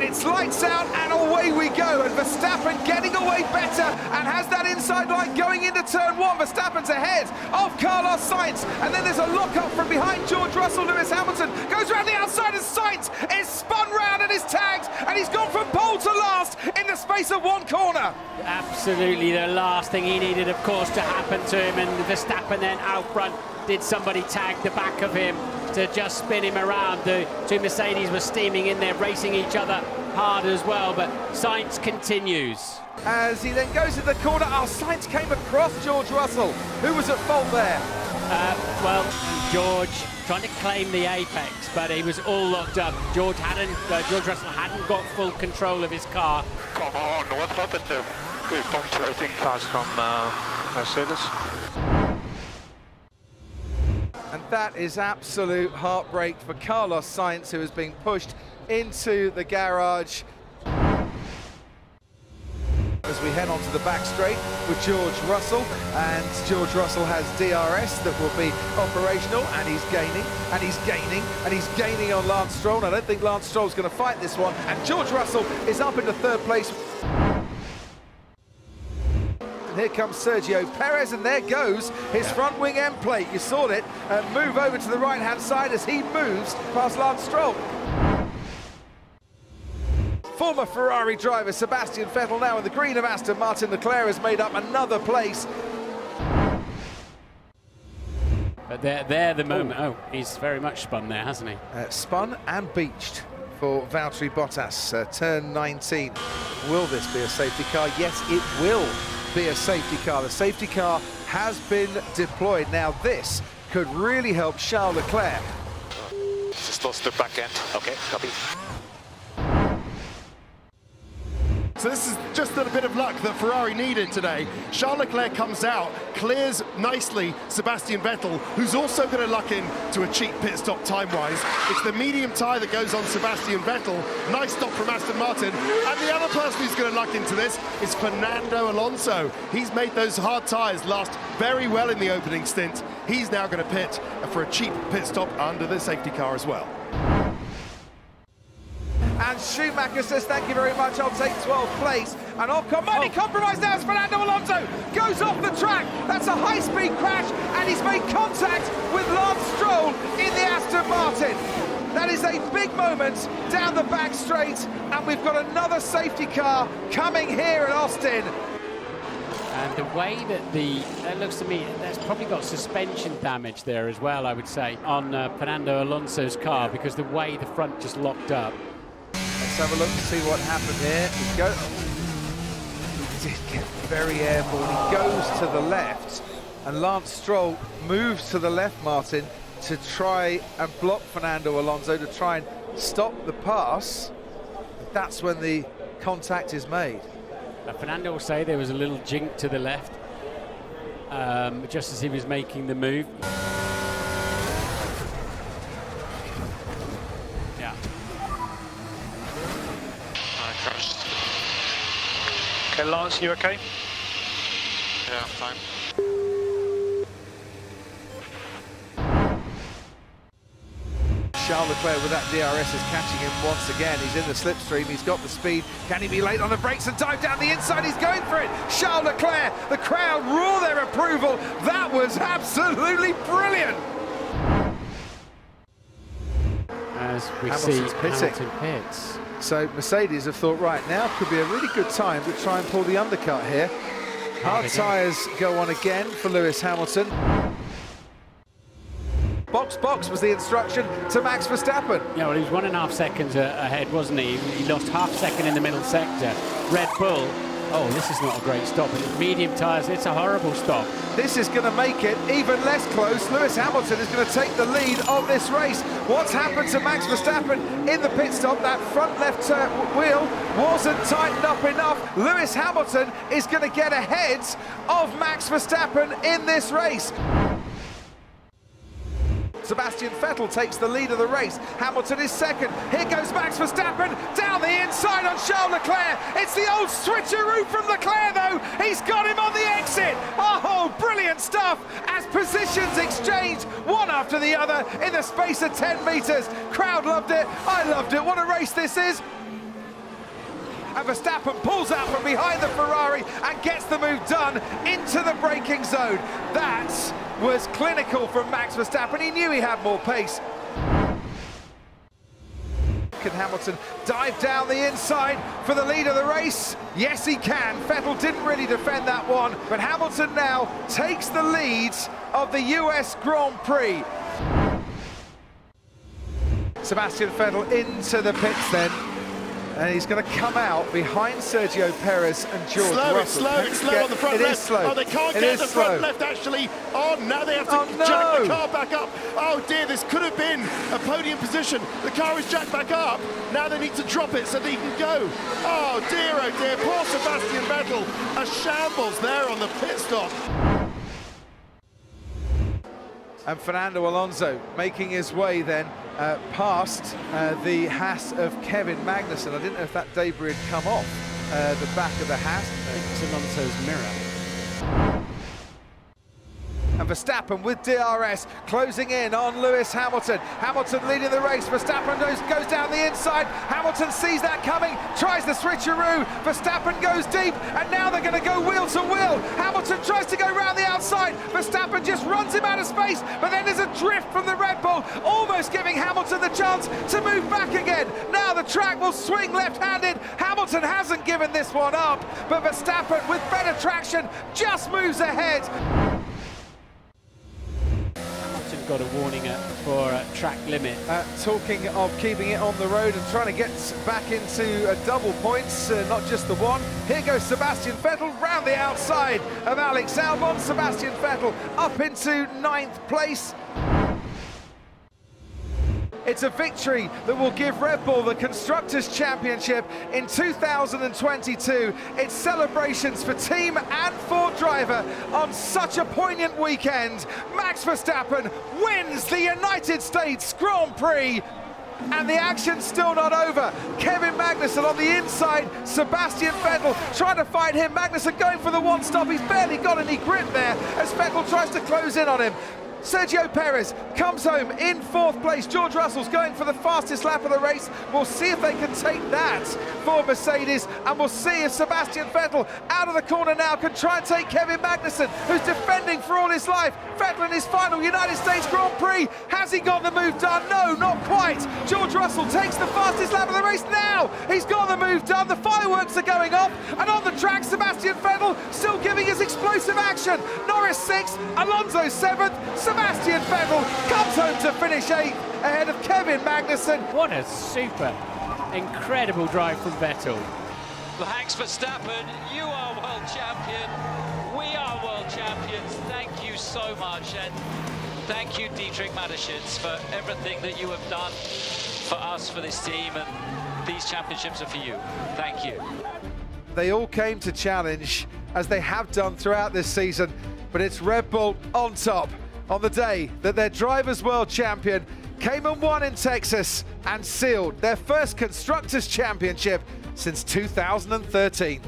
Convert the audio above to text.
and it's lights out, and away we go. And Verstappen getting away better, and has that inside line going into turn one. Verstappen's ahead of Carlos Sainz, and then there's a lock-up from behind George Russell. Lewis Hamilton goes around the outside, and Sainz is spun round and is tagged, and he's gone from pole to last in the space of one corner. Absolutely the last thing he needed, of course, to happen to him, and Verstappen then out front. Did somebody tag the back of him to just spin him around? The two Mercedes were steaming in there, racing each other hard as well, but Sainz continues. As he then goes in the corner, Sainz came across George Russell. Who was at fault there? Well, George trying to claim the apex, but he was all locked up. George Russell hadn't got full control of his car. Come on, what happened to punctuating cars from Mercedes? And that is absolute heartbreak for Carlos Sainz, who is being pushed into the garage. As we head onto the back straight with George Russell, and George Russell has DRS that will be operational, and he's gaining, and he's gaining, and he's gaining on Lance Stroll. And I don't think Lance Stroll's going to fight this one, and George Russell is up into third place. And here comes Sergio Perez, and there goes his front wing end plate. You saw it move over to the right-hand side as he moves past Lance Stroll. Former Ferrari driver Sebastian Vettel now in the green of Aston Martin. Leclerc has made up another place. But there the moment. Oh, he's very much spun there, hasn't he? Spun and beached for Valtteri Bottas. Turn 19. Will this be a safety car? Yes, it will be a safety car. The safety car has been deployed. Now this could really help Charles Leclerc. Just lost the back end. Okay, copy. So this is just a bit of luck that Ferrari needed today. Charles Leclerc comes out, clears nicely Sebastian Vettel, who's also going to luck in to a cheap pit stop time-wise. It's the medium tyre that goes on Sebastian Vettel. Nice stop from Aston Martin. And the other person who's going to luck into this is Fernando Alonso. He's made those hard tyres last very well in the opening stint. He's now going to pit for a cheap pit stop under the safety car as well. And Schumacher says, thank you very much, I'll take 12th place. And mighty compromise now as Fernando Alonso goes off the track. That's a high-speed crash, and he's made contact with Lance Stroll in the Aston Martin. That is a big moment down the back straight, and we've got another safety car coming here at Austin. And the way that that looks to me, that's probably got suspension damage there as well, I would say, on Fernando Alonso's car, because the way the front just locked up. Let's have a look to see what happened here. He did get very airborne. He goes to the left, and Lance Stroll moves to the left, Martin, to try and block Fernando Alonso, to try and stop the pass. That's when the contact is made. Fernando will say there was a little jink to the left, just as he was making the move. Yeah. Okay, Lance, you okay? Yeah, I'm fine. Charles Leclerc with that DRS is catching him once again. He's in the slipstream, he's got the speed. Can he be late on the brakes and dive down the inside? He's going for it. Charles Leclerc, the crowd roar their approval. That was absolutely brilliant. As we Hamilton's see pitting. Hamilton pits. So Mercedes have thought, right, now could be a really good time to try and pull the undercut here. Hard tyres go on again for Lewis Hamilton. Box, box was the instruction to Max Verstappen. Yeah, well, he was 1.5 seconds ahead, wasn't he? He lost half second in the middle sector. Red Bull, oh, this is not a great stop. It's medium tyres, it's a horrible stop. This is going to make it even less close. Lewis Hamilton is going to take the lead of this race. What's happened to Max Verstappen in the pit stop? That front left wheel wasn't tightened up enough. Lewis Hamilton is going to get ahead of Max Verstappen in this race. Sebastian Vettel takes the lead of the race. Hamilton is second. Here goes Max Verstappen down the inside on Charles Leclerc. It's the old switcheroo from Leclerc, though. He's got him on the exit. Oh, brilliant stuff as positions exchange one after the other in the space of 10 metres. Crowd loved it. I loved it. What a race this is. and Verstappen pulls out from behind the Ferrari and gets the move done into the braking zone. That was clinical from Max Verstappen. He knew he had more pace. Can Hamilton dive down the inside for the lead of the race? Yes, he can. Vettel didn't really defend that one, but Hamilton now takes the lead of the US Grand Prix. Sebastian Vettel into the pits then, and he's going to come out behind Sergio Perez and George Russell. It's slow on the front left. Oh, they can't get the front left, actually. Oh, now they have to jack the car back up. Oh, dear, this could have been a podium position. The car is jacked back up. Now they need to drop it so they can go. Oh, dear, poor Sebastian Vettel. A shambles there on the pit stop. And Fernando Alonso making his way then past the Haas of Kevin Magnussen. I didn't know if that debris had come off the back of the Haas. It's Alonso's mirror. And Verstappen with DRS closing in on Lewis Hamilton. Hamilton leading the race. Verstappen goes down the inside. Hamilton sees that coming, tries the switcheroo. Verstappen goes deep, and now they're going to go wheel to wheel. Hamilton tries to go round the outside. Verstappen just runs him out of space, but then there's a drift from the Red Bull, almost giving Hamilton the chance to move back again. Now the track will swing left-handed. Hamilton hasn't given this one up, but Verstappen with better traction just moves ahead. Got a warning for a track limit. Talking of keeping it on the road and trying to get back into double points, not just the one. Here goes Sebastian Vettel round the outside of Alex Albon. Sebastian Vettel up into 9th place. It's a victory that will give Red Bull the Constructors' Championship in 2022. It's celebrations for team and for driver on such a poignant weekend. Max Verstappen wins the United States Grand Prix. And the action's still not over. Kevin Magnussen on the inside, Sebastian Vettel trying to fight him. Magnussen going for the one stop. He's barely got any grip there as Vettel tries to close in on him. Sergio Perez comes home in 4th place. George Russell's going for the fastest lap of the race. We'll see if they can take that for Mercedes, and we'll see if Sebastian Vettel out of the corner now can try and take Kevin Magnussen, who's defending for all his life. Vettel in his final United States Grand Prix. Has he got the move done? No, not quite. George Russell takes the fastest lap of the race now. He's got the move done. The fireworks are going off, and on the track, Sebastian Vettel still giving his explosive action. Norris 6th, Alonso 7th. Sebastian Vettel comes home to finish 8th ahead of Kevin Magnussen. What a super, incredible drive from Vettel. Max Verstappen, you are world champion. We are world champions. Thank you so much. And thank you, Dietrich Mateschitz, for everything that you have done for us, for this team. And these championships are for you. Thank you. They all came to challenge, as they have done throughout this season, but it's Red Bull on top on the day that their Drivers' World Champion came and won in Texas and sealed their first Constructors' Championship since 2013.